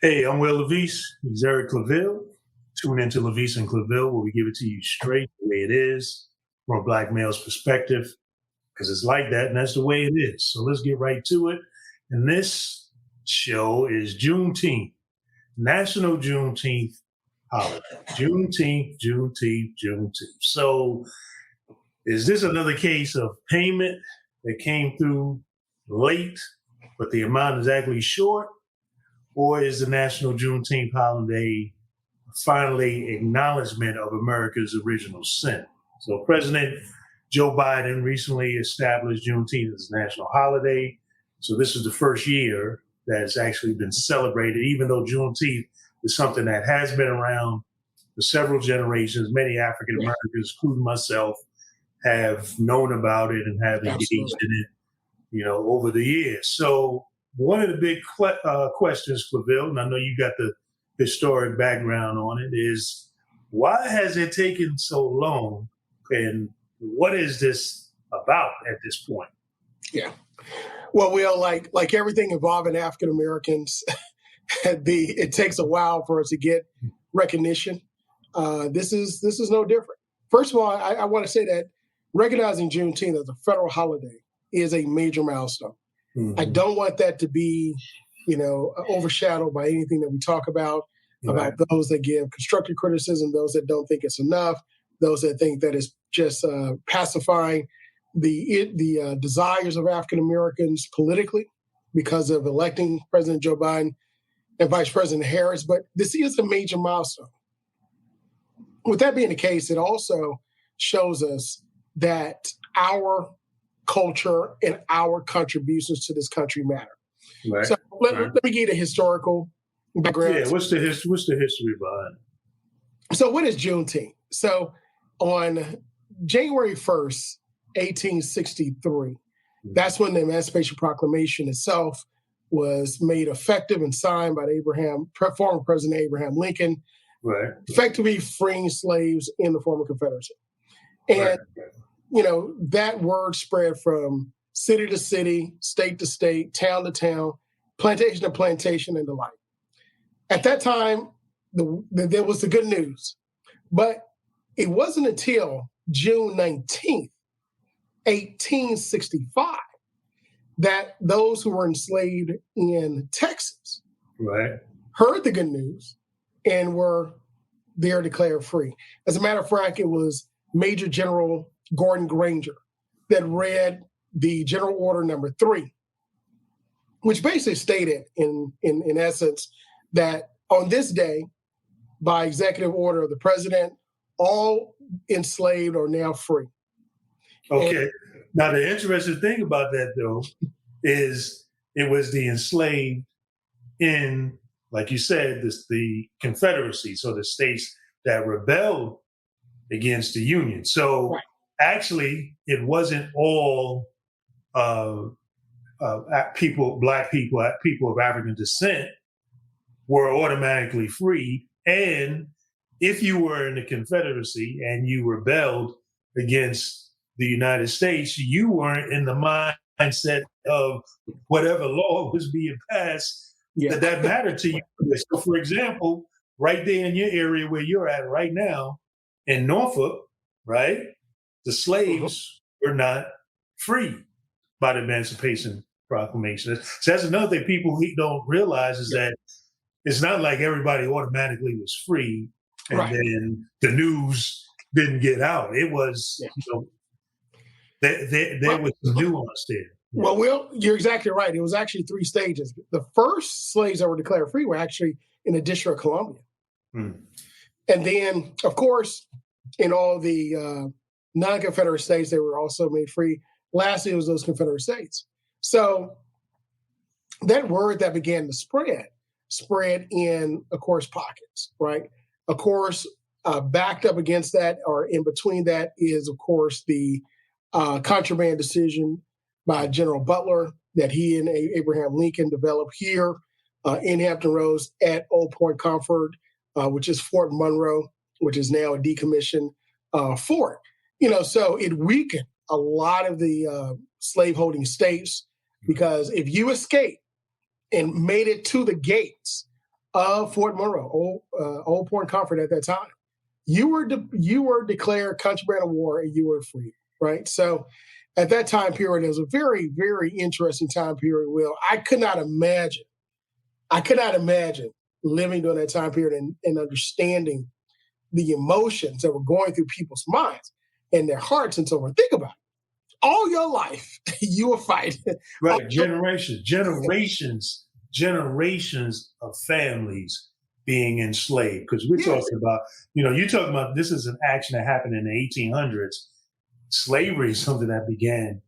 Hey, I'm LaVeist. He's Eric Claville. Tune into LaVeist and Claville, where we give it to you straight the way it is from a black male's perspective, because it's like that, and that's the way it is. So let's get right to it. And this show is Juneteenth, National Juneteenth holiday. Juneteenth. So is this another case of payment that came through late, but the amount is actually short? Or is the National Juneteenth holiday finally acknowledgement of America's original sin? So President Joe Biden recently established Juneteenth as a national holiday. So this is the first year that it's actually been celebrated, even though Juneteenth is something that has been around for several generations. Many African Americans, including myself, have known about it and have engaged in it, over the years. So one of the big questions, Claville, and I know you got the historic background on it, is why has it taken so long, and what is this about at this point? Yeah. Well, Will, like everything involving African Americans, it takes a while for us to get recognition. This is no different. First of all, I want to say that recognizing Juneteenth as a federal holiday is a major milestone. Mm-hmm. I don't want that to be, overshadowed by anything that we talk about those that give constructive criticism, those that don't think it's enough, those that think that it's just pacifying the desires of African Americans politically because of electing President Joe Biden and Vice President Harris. But this is a major milestone. With that being the case, it also shows us that our culture and our contributions to this country matter. Right. So let me give you the historical background. Yeah, what's the history behind it? So what is Juneteenth? So on January 1st, 1863, that's when the Emancipation Proclamation itself was made effective and signed by former President Abraham Lincoln, effectively freeing slaves in the former Confederacy. And that word spread from city to city, state to state, town to town, plantation to plantation, and the like. At that time, there was the good news. But it wasn't until June 19th, 1865, that those who were enslaved in Texas heard the good news and were there declared free. As a matter of fact, it was Major General Gordon Granger that read the General Order number 3, which basically stated in essence that on this day, by executive order of the president, all enslaved are now free. Okay. Now, the interesting thing about that, though, is it was the enslaved in, like you said, the Confederacy, so the states that rebelled against the Union. So actually, it wasn't all black people of African descent were automatically free. And if you were in the Confederacy and you rebelled against the United States, you weren't in the mindset of whatever law was being passed that mattered to you. So, for example, right there in your area where you're at right now, in Norfolk, the slaves were not free by the Emancipation Proclamation. So that's another thing people don't realize is that it's not like everybody automatically was free and then the news didn't get out. It was, there was some nuance there. Well, Will, you're exactly right. It was actually 3 stages. The first slaves that were declared free were actually in the District of Columbia. And then, of course, in all the non-Confederate states, they were also made free. Lastly, it was those Confederate states. So that word that began to spread in, of course, pockets, right? Of course, backed up against that or in between that is, of course, the contraband decision by General Butler that he and Abraham Lincoln developed here in Hampton Roads at Old Point Comfort, which is Fort Monroe, which is now a decommissioned fort. So it weakened a lot of the slaveholding states because if you escaped and made it to the gates of Fort Monroe, Old Point Comfort at that time. You were declared country man of war and you were free, right? So at that time period, it was a very, very interesting time period. Will, I could not imagine living during that time period and understanding the emotions that were going through people's minds and their hearts and so on. Think about it. All your life, you were fighting. Right, generations of families being enslaved. Because we're talking about, you're talking about this is an action that happened in the 1800s. Slavery is something that began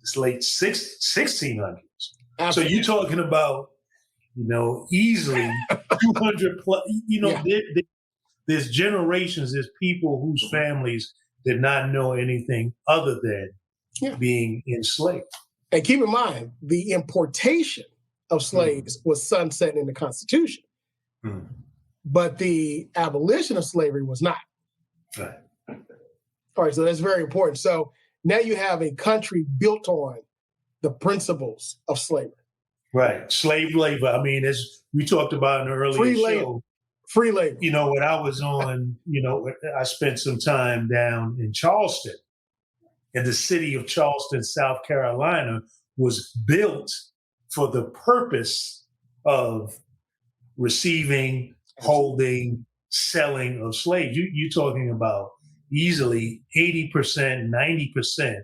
this late 1600s. Absolutely. So you're talking about, easily 200 plus, there's generations, there's people whose families did not know anything other than being enslaved. And keep in mind, the importation of slaves was sunset in the Constitution, but the abolition of slavery was not. Right. All right, so that's very important. So now you have a country built on the principles of slavery. Right, slave labor. I mean, as we talked about in the earlier show, free labor. When I was on, I spent some time down in Charleston. And the city of Charleston, South Carolina, was built for the purpose of receiving, holding, selling of slaves. You're talking about easily 80%, 90%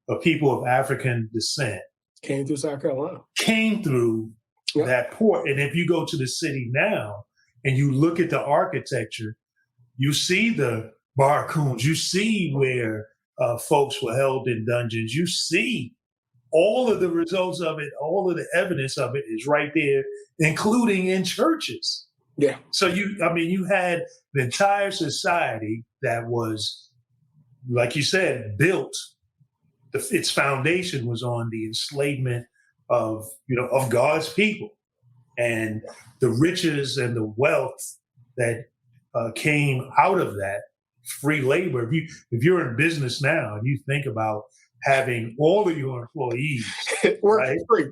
of people of African descent came through South Carolina. Came through that port. And if you go to the city now and you look at the architecture, you see the barracoons, you see where folks were held in dungeons. You see all of the results of it, all of the evidence of it is right there, including in churches. Yeah. So you had the entire society that was, like you said, built. Its foundation was on the enslavement of God's people, and the riches and the wealth that came out of that. Free labor. If you're in business now and you think about having all of your employees work for free,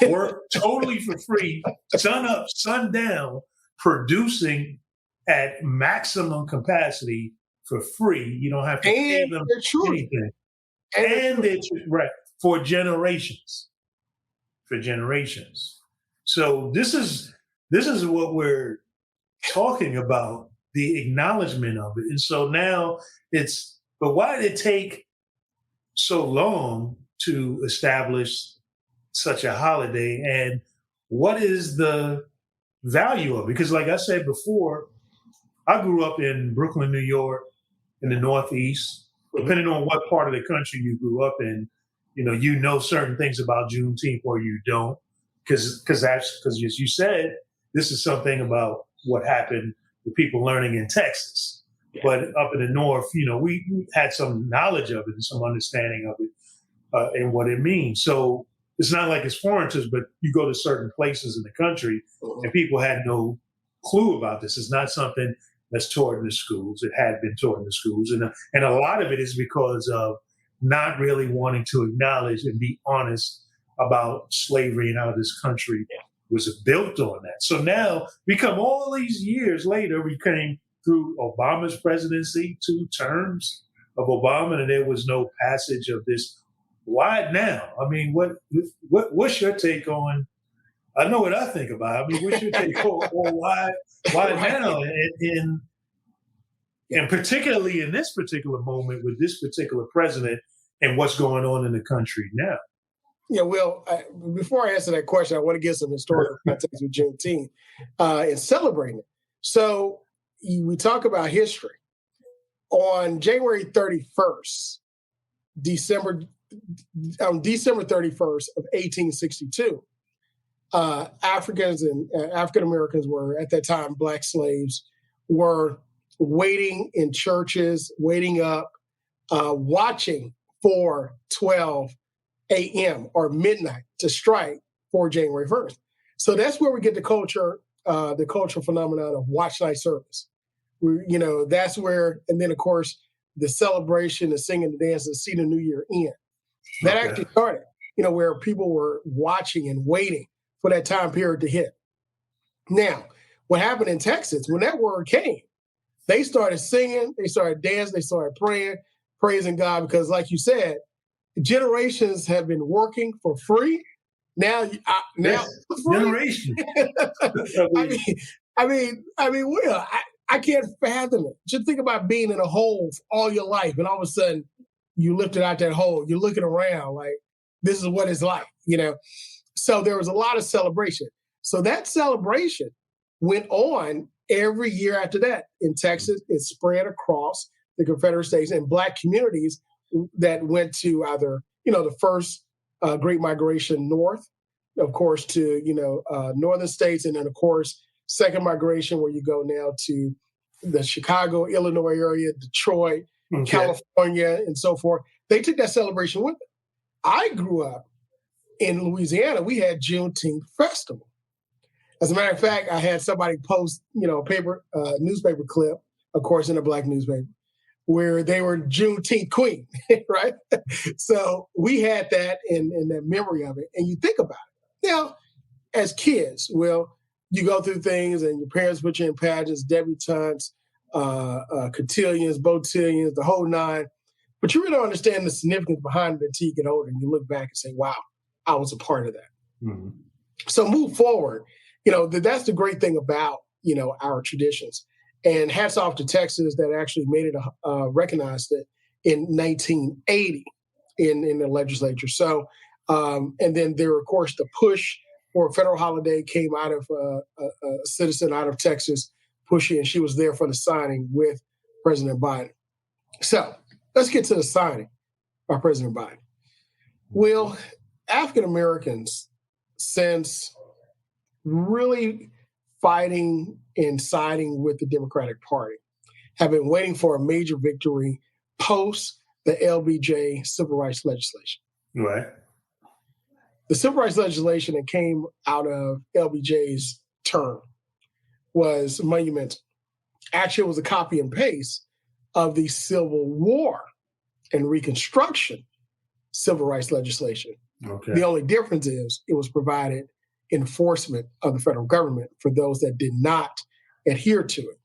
work totally for free, sun up, sun down, producing at maximum capacity for free, you don't have to pay them anything, and it's right for generations. So this is what we're talking about. The acknowledgement of it. And so now but why did it take so long to establish such a holiday? And what is the value of it? Because like I said before, I grew up in Brooklyn, New York, in the Northeast. Depending on what part of the country you grew up in, certain things about Juneteenth or you don't. Because as you said, this is something about what happened with people learning in Texas. Yeah. But up in the North, we had some knowledge of it and some understanding of it and what it means. So it's not like it's foreign to us, but you go to certain places in the country and people had no clue about this. It's not something that's taught in the schools. It had been taught in the schools. And a lot of it is because of not really wanting to acknowledge and be honest about slavery and how this country was built on that. So now we come all these years later, we came through Obama's presidency, 2 terms of Obama, and there was no passage of this. Why now? I mean, what's your take on, I know what I think about it. I mean, what's your take on why now? And particularly in this particular moment with this particular president and what's going on in the country now. Yeah, well, before I answer that question, I want to give some historical context with Juneteenth and celebrating it. So we talk about history. On January 31st, December 31st of 1862, Africans and African Americans were, at that time, Black slaves, were waiting in churches, waiting up, watching for 12 a.m. or midnight to strike for January 1st. So that's where we get the cultural phenomenon of watch night service. That's where, and then of course, the celebration, the singing, the dance, the see the new year in. That actually started, where people were watching and waiting for that time period to hit. Now, what happened in Texas, when that word came, they started singing, they started dancing, they started praying, praising God, because like you said, generations have been working for free. Now, now free. Generation. Will, I can't fathom it. Just think about being in a hole all your life, and all of a sudden you lifted out that hole. You're looking around like, this is what it's like, So there was a lot of celebration. So that celebration went on every year after that in Texas. It spread across the Confederate States and Black communities that went to either, the first Great Migration north, of course, to, northern states. And then, of course, second migration, where you go now to the Chicago, Illinois area, Detroit, California, and so forth. They took that celebration with them. I grew up in Louisiana. We had Juneteenth festival. As a matter of fact, I had somebody post, newspaper clip, of course, in a Black newspaper, where they were Juneteenth queen, right? So we had that in that memory of it. And you think about it. Now, as kids, you go through things and your parents put you in pageants, debutantes, cotillions, botillions, the whole nine. But you really don't understand the significance behind it until you get older and you look back and say, wow, I was a part of that. Mm-hmm. So move forward. That's the great thing about, our traditions. And hats off to Texas that actually made it, recognized it in 1980 in the legislature. So, and then there, of course, the push for a federal holiday came out of a citizen out of Texas pushing, and she was there for the signing with President Biden. So let's get to the signing by President Biden. Will, African Americans, since really fighting and siding with the Democratic Party, have been waiting for a major victory post the LBJ civil rights legislation. Right. The civil rights legislation that came out of LBJ's term was monumental. Actually, it was a copy and paste of the Civil War and Reconstruction civil rights legislation. Okay. The only difference is it was provided enforcement of the federal government for those that did not adhere to it.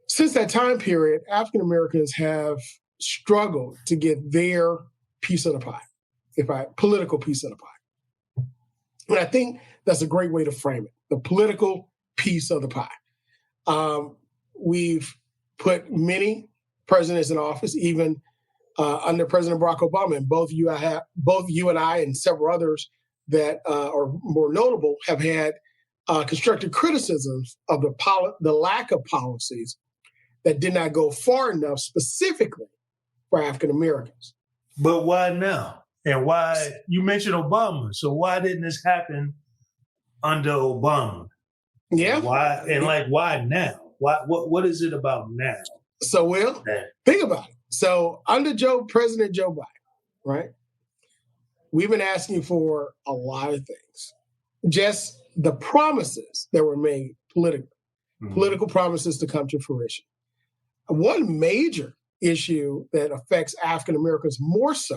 Since that time period, African Americans have struggled to get their piece of the pie, political piece of the pie. And I think that's a great way to frame it, the political piece of the pie. We've put many presidents in office, even under President Barack Obama, and both you and I and several others that are more notable have had constructive criticisms of the lack of policies that did not go far enough specifically for African Americans. But why now? And why, you mentioned Obama, so why didn't this happen under Obama? Yeah. Why, and why now? What is it about now? So, Will, think about it. So under President Joe Biden, right? We've been asking for a lot of things. Just the promises that were made politically, political promises to come to fruition. One major issue that affects African Americans more so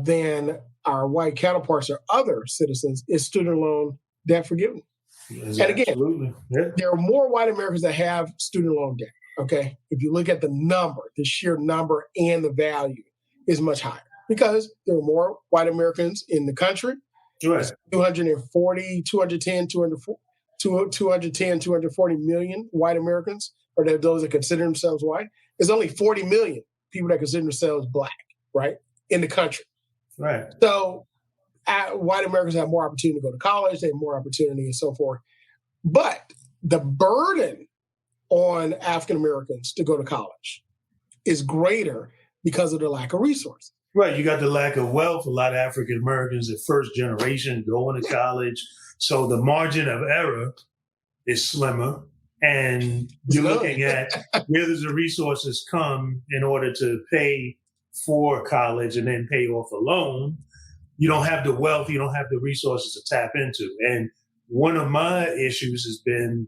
than our white counterparts or other citizens is student loan debt forgiveness. Yes, and again, there are more white Americans that have student loan debt, okay? If you look at the number, the sheer number and the value is much higher because there are more white Americans in the country. Right. 240 million white Americans, or those that consider themselves white. There's only 40 million people that consider themselves Black, right, in the country. Right. So white Americans have more opportunity to go to college, they have more opportunity and so forth. But the burden on African Americans to go to college is greater because of the lack of resources. Right. You got the lack of wealth. A lot of African Americans, the first generation, going to college. So the margin of error is slimmer. And you're looking at where does the resources come in order to pay for college and then pay off a loan. You don't have the wealth, you don't have the resources to tap into. And one of my issues has been,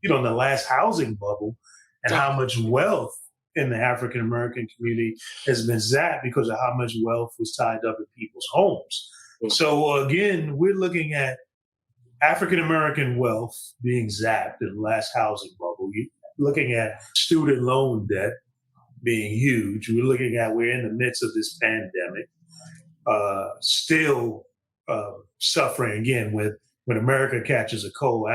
the last housing bubble and how much wealth in the African American community has been zapped because of how much wealth was tied up in people's homes. So again, we're looking at African-American wealth being zapped in the last housing bubble. You're looking at student loan debt being huge. We're in the midst of this pandemic, still suffering again with when America catches a cold,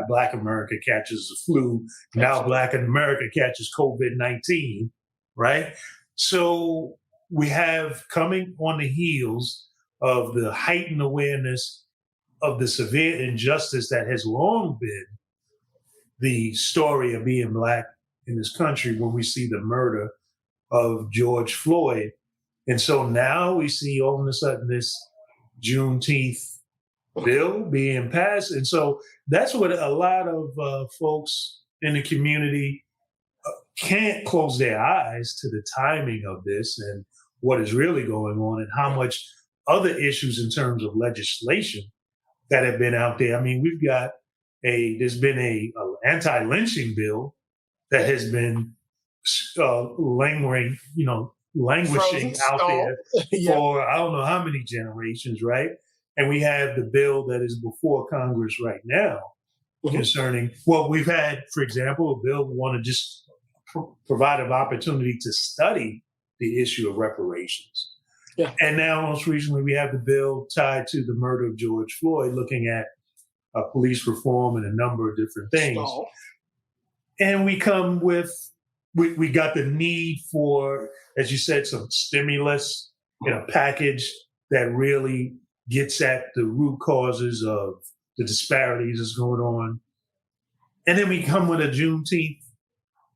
Black America catches the flu. Now Black America catches COVID-19, right? So we have coming on the heels of the heightened awareness of the severe injustice that has long been the story of being Black in this country when we see the murder of George Floyd. And so now we see all of a sudden this Juneteenth bill being passed. And so that's what a lot of folks in the community can't close their eyes to the timing of this and what is really going on and how much other issues in terms of legislation that have been out there. I mean, there's been a anti-lynching bill that has been languishing out there for I don't know how many generations, right? And we have the bill that is before Congress right now concerning, we've had, for example, a bill want to just provide an opportunity to study the issue of reparations. Yeah. And now, most recently, we have the bill tied to the murder of George Floyd, looking at police reform and a number of different things. And we come with, we got the need for, as you said, some stimulus in a package that really gets at the root causes of the disparities that's going on. And then we come with a Juneteenth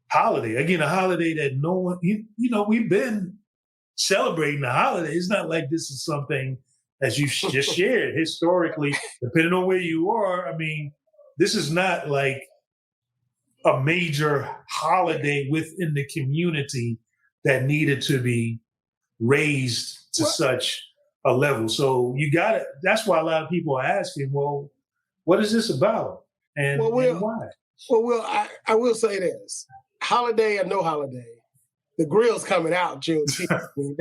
holiday. Again, a holiday that no one, we've been celebrating the holiday. It's not like this is something, as you just shared, historically, depending on where you are. I mean, this is not like a major holiday within the community that needed to be raised to such a level. So that's why a lot of people are asking, well, what is this about? And why? Well, I will say this. Holiday or no holiday, the grill's coming out Juneteenth. I mean,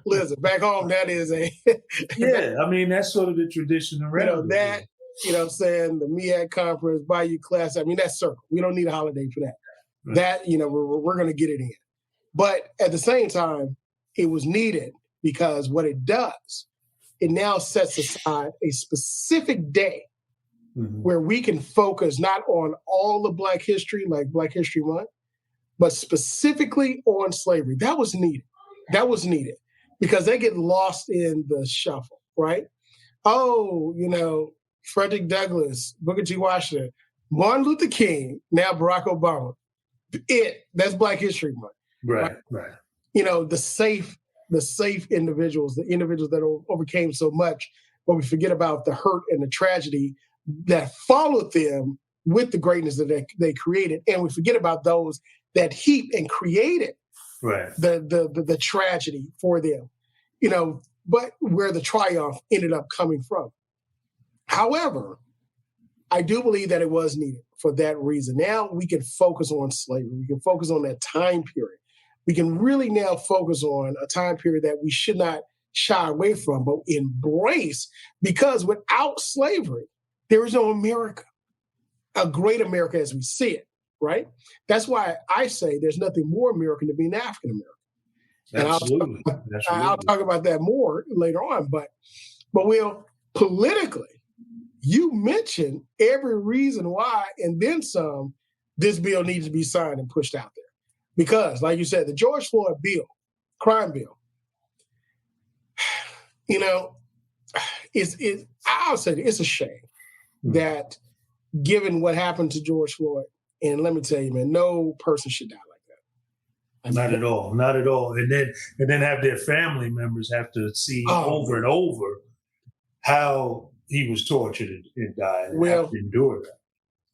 listen, back home, that is that's sort of the tradition around I'm saying, the MEAC conference, Bayou class, that's circle. We don't need a holiday for that. Right. That, we're going to get it in. But at the same time, it was needed because what it does, it now sets aside a specific day where we can focus not on all of Black history, like Black History Month, but specifically on slavery. That was needed because they get lost in the shuffle, right? Frederick Douglass, Booker T. Washington, Martin Luther King, now Barack Obama. That's Black History Month. Right. The safe individuals, the individuals that overcame so much, but we forget about the hurt and the tragedy that followed them with the greatness that they created. And we forget about those that heaped and created the tragedy for them, but where the triumph ended up coming from. However, I do believe that it was needed for that reason. Now we can focus on slavery. We can focus on that time period. We can really now focus on a time period that we should not shy away from, but embrace, because without slavery, there is no America, a great America as we see it, right? That's why I say there's nothing more American than being African American. Absolutely. I'll talk about that more later on, but politically, you mentioned every reason why, and then some, this bill needs to be signed and pushed out there. Because, like you said, the George Floyd bill, crime bill, I'll say it's a shame that given what happened to George Floyd, and let me tell you, man, no person should die like that. Not at all. And then have their family members have to see over and over how he was tortured and died and have to endure that.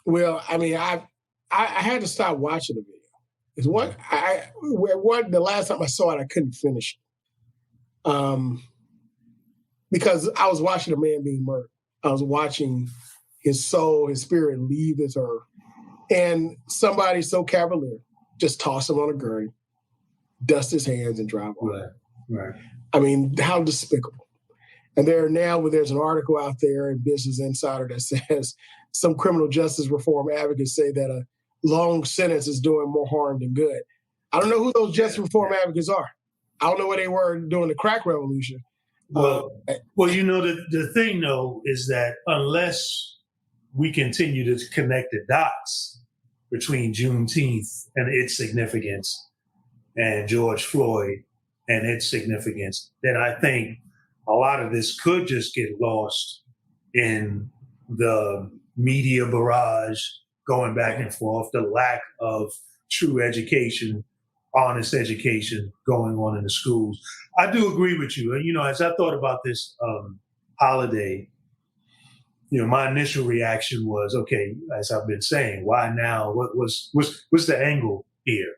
Well, I had to stop watching the video. It's the last time I saw it, I couldn't finish it. Because I was watching a man being murdered. I was watching his soul, his spirit leave this earth. And somebody so cavalier just toss him on a gurney, dust his hands, and drive on. Right. How despicable. And there's an article out there in Business Insider that says some criminal justice reform advocates say that a long sentence is doing more harm than good. I don't know who those justice reform advocates are. I don't know where they were during the crack revolution. Well, the thing, though, is that unless we continue to connect the dots between Juneteenth and its significance and George Floyd and its significance, then I think a lot of this could just get lost in the media barrage going back and forth, the lack of true education, honest education going on in the schools. I do agree with you. And, as I thought about this holiday, my initial reaction was, okay, as I've been saying, why now? What's the angle here?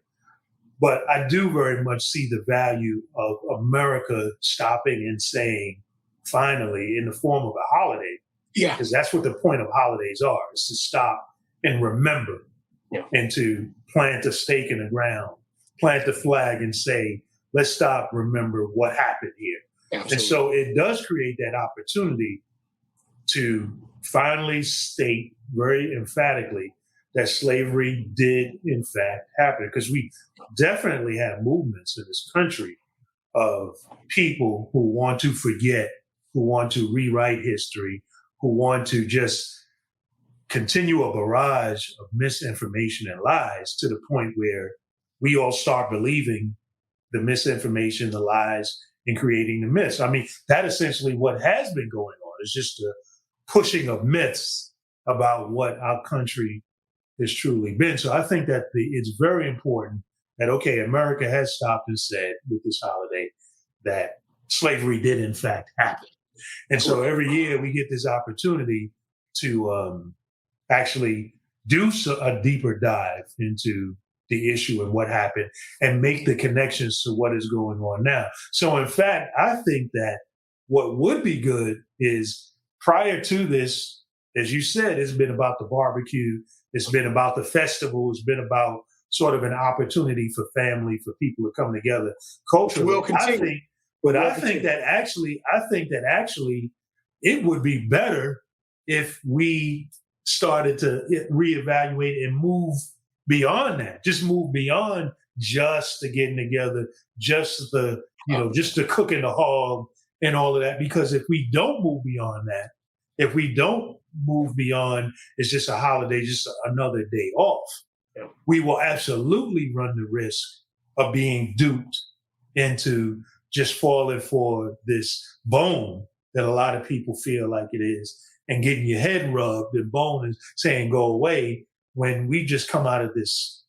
But I do very much see the value of America stopping and saying, finally, in the form of a holiday, because that's what the point of holidays are, is to stop and remember and to plant a stake in the ground, plant the flag and say, let's stop, remember what happened here. Absolutely. And so it does create that opportunity to finally state very emphatically that slavery did, in fact, happen. Because we definitely have movements in this country of people who want to forget, who want to rewrite history, who want to just continue a barrage of misinformation and lies to the point where we all start believing the misinformation, the lies, and creating the myths. I mean, that essentially what has been going on is just the pushing of myths about what our country has truly been. So I think that it's very important that, okay, America has stopped and said with this holiday that slavery did in fact happen. And so every year we get this opportunity to actually do a deeper dive into the issue and what happened and make the connections to what is going on now. So in fact, I think that what would be good is prior to this, as you said, it's been about the barbecue. It's been about the festival. It's been about sort of an opportunity for family, for people to come together culturally. I think that actually it would be better if we started to reevaluate and move beyond that. Just move beyond just the getting together, just the cooking the hog and all of that. Because if we don't move beyond that, if we don't move beyond it's just a holiday, just another day off, we will absolutely run the risk of being duped into just falling for this bone that a lot of people feel like it is and getting your head rubbed and bone and saying go away, when we just come out of this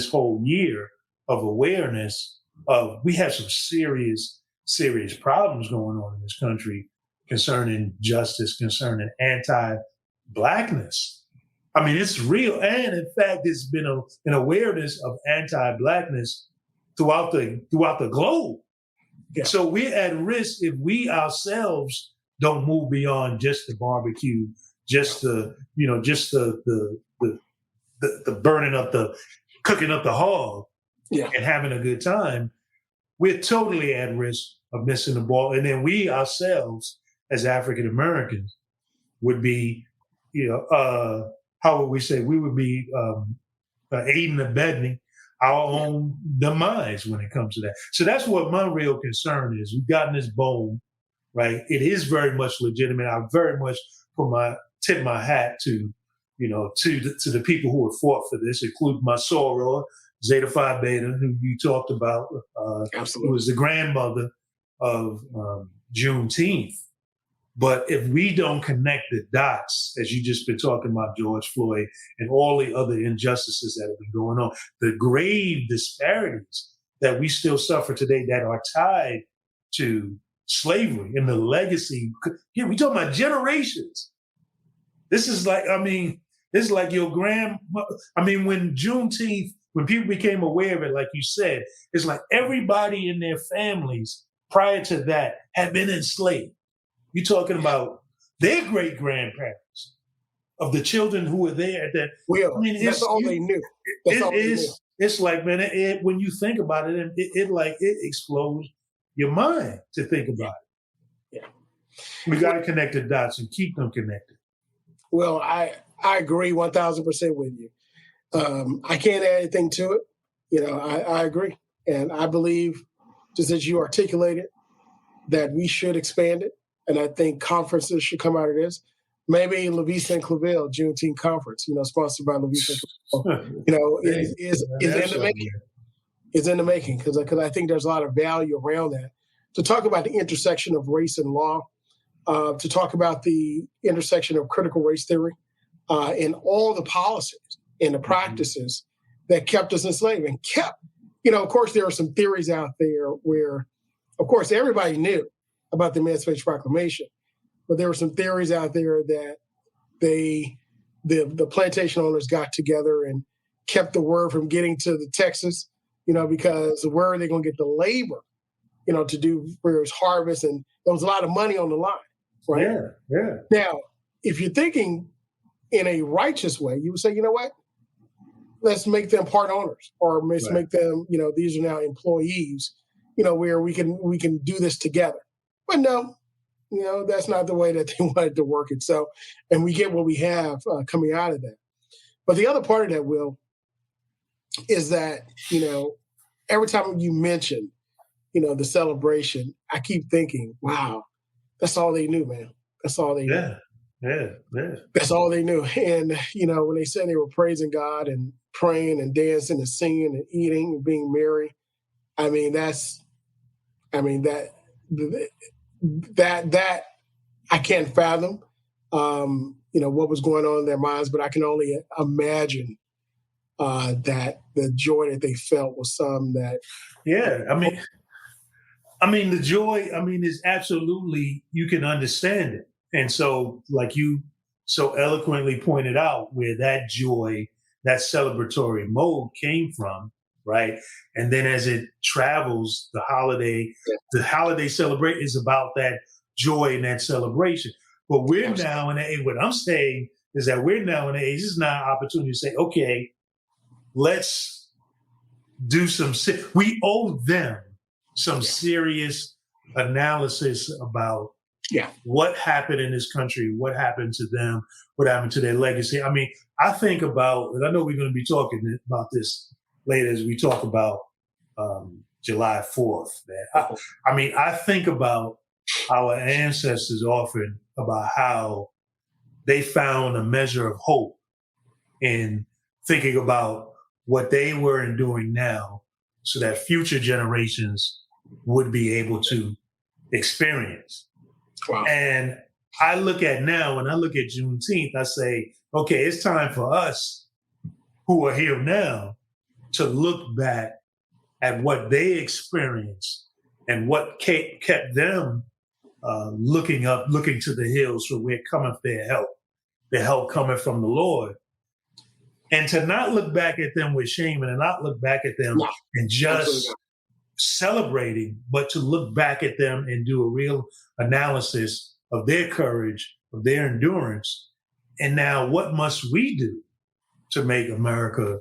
whole year of awareness of we have some serious problems going on in this country concerning justice, concerning anti-Blackness. I mean, it's real. And in fact, it's been an awareness of anti-Blackness throughout the globe. Yeah. So we're at risk if we ourselves don't move beyond just the barbecue, just the burning up cooking up the hog and having a good time. We're totally at risk of missing the ball. And then we ourselves as African Americans would be, how would we say? We would be aiding and abetting our own demise when it comes to that. So that's what my real concern is. We've gotten this bone, right? It is very much legitimate. I very much tip my hat to the people who have fought for this, including my soror, Zeta Phi Beta, who you talked about, who was the grandmother of Juneteenth. But if we don't connect the dots, as you just been talking about George Floyd and all the other injustices that have been going on, the grave disparities that we still suffer today that are tied to slavery and the legacy. Yeah, we talking about generations. This is like your grandma. I mean, when Juneteenth, when people became aware of it, like you said, it's like everybody in their families prior to that had been enslaved. You're talking about their great-grandparents of the children who were there at that. Well, I mean, that's all they knew. It's like, man, when you think about it, it explodes your mind to think about it. Yeah. We got to connect the dots and keep them connected. Well, I agree 1,000% with you. I can't add anything to it. I agree. And I believe, just as you articulated, that we should expand it. And I think conferences should come out of this. Maybe LaVeist and Claville Juneteenth conference, sponsored by LaVeist and Claville, is in the making. It's in the making because I think there's a lot of value around that. To talk about the intersection of race and law, to talk about the intersection of critical race theory and all the policies and the practices that kept us enslaved and of course, there are some theories out there where, of course, everybody knew about the Emancipation Proclamation, but there were some theories out there that the plantation owners got together and kept the word from getting to the Texas, because where are they going to get the labor, to do for his harvest? And there was a lot of money on the line, right? Yeah. Now, if you're thinking in a righteous way, you would say, you know what? Let's make them part owners, or let's make them, these are now employees, where we can do this together. But no, that's not the way that they wanted to work it. So, and we get what we have coming out of that. But the other part of that, Will, is that, every time you mention, the celebration, I keep thinking, wow, that's all they knew, man. That's all they knew. Yeah. That's all they knew. And, when they said they were praising God and praying and dancing and singing and eating and being merry, that I can't fathom, what was going on in their minds, but I can only imagine that the joy that they felt was some that. Yeah. The joy, is absolutely, you can understand it. And so, like you so eloquently pointed out, where that joy, that celebratory mode came from, right? And then as it travels, the holiday celebrate is about that joy and that celebration. But we're now in the age, what I'm saying is that we're now in the age, this is now an opportunity to say, okay, let's do we owe them some serious analysis about what happened in this country, what happened to them, what happened to their legacy. I think about, and I know we're going to be talking about this later as we talk about July 4th. Man. I think about our ancestors often, about how they found a measure of hope in thinking about what they were enduring now so that future generations would be able to experience. Wow. And I look at now, when I look at Juneteenth, I say, okay, it's time for us who are here now to look back at what they experienced and what kept them looking to the hills for where cometh their help coming from the Lord. And to not look back at them with shame and to not look back at them and just celebrating, but to look back at them and do a real analysis of their courage, of their endurance. And now what must we do to make America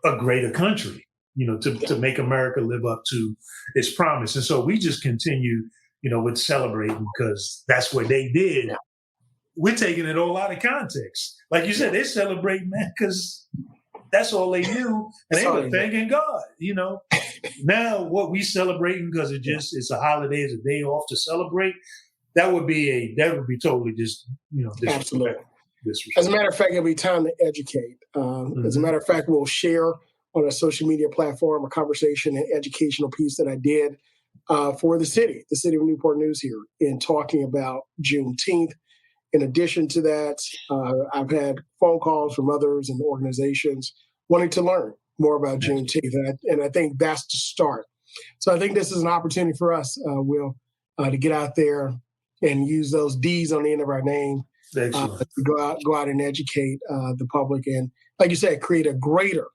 a greater country, to make America live up to its promise? And so we just continue, with celebrating because that's what they did. Yeah. We're taking it all out of context. Like you said, they're celebrating, man, because that's all they knew. And they were thanking God, Now what we celebrating because it's a holiday, it's a day off to celebrate, that would be totally just, disrespectful. As a matter of fact, it'll be time to educate. As a matter of fact, we'll share on a social media platform a conversation and educational piece that I did for the city of Newport News here in talking about Juneteenth. In addition to that, I've had phone calls from others and organizations wanting to learn more about Juneteenth. And I think that's the start. So I think this is an opportunity for us, Will, to get out there and use those D's on the end of our name to go out and educate the public. And like you said, create a greater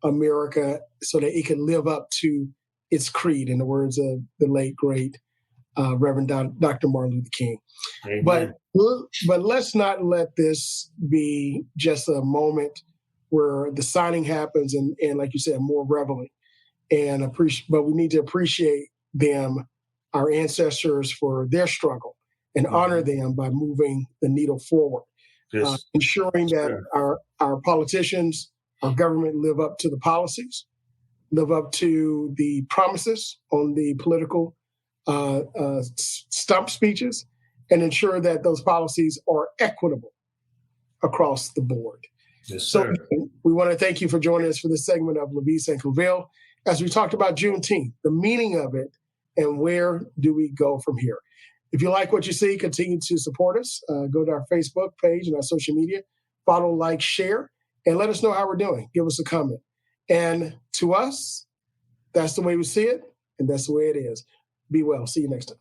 America so that it can live up to its creed, in the words of the late, great Reverend Dr. Martin Luther King. Amen. But let's not let this be just a moment where the signing happens and like you said, more reveling but we need to appreciate them, our ancestors, for their struggle and honor them by moving the needle forward, Yes. ensuring that Sure. our politicians, our government live up to the policies, live up to the promises on the political stump speeches, and ensure that those policies are equitable across the board. Yes, So sir. we want to thank you for joining us for this segment of LaVeist and Claville as we talked about Juneteenth, the meaning of it, and where do we go from here. If you like what you see, continue to support us. Go to our Facebook page and our social media, follow, like, share, and let us know how we're doing. Give us a comment. And to us, that's the way we see it, and that's the way it is. Be well. See you next time.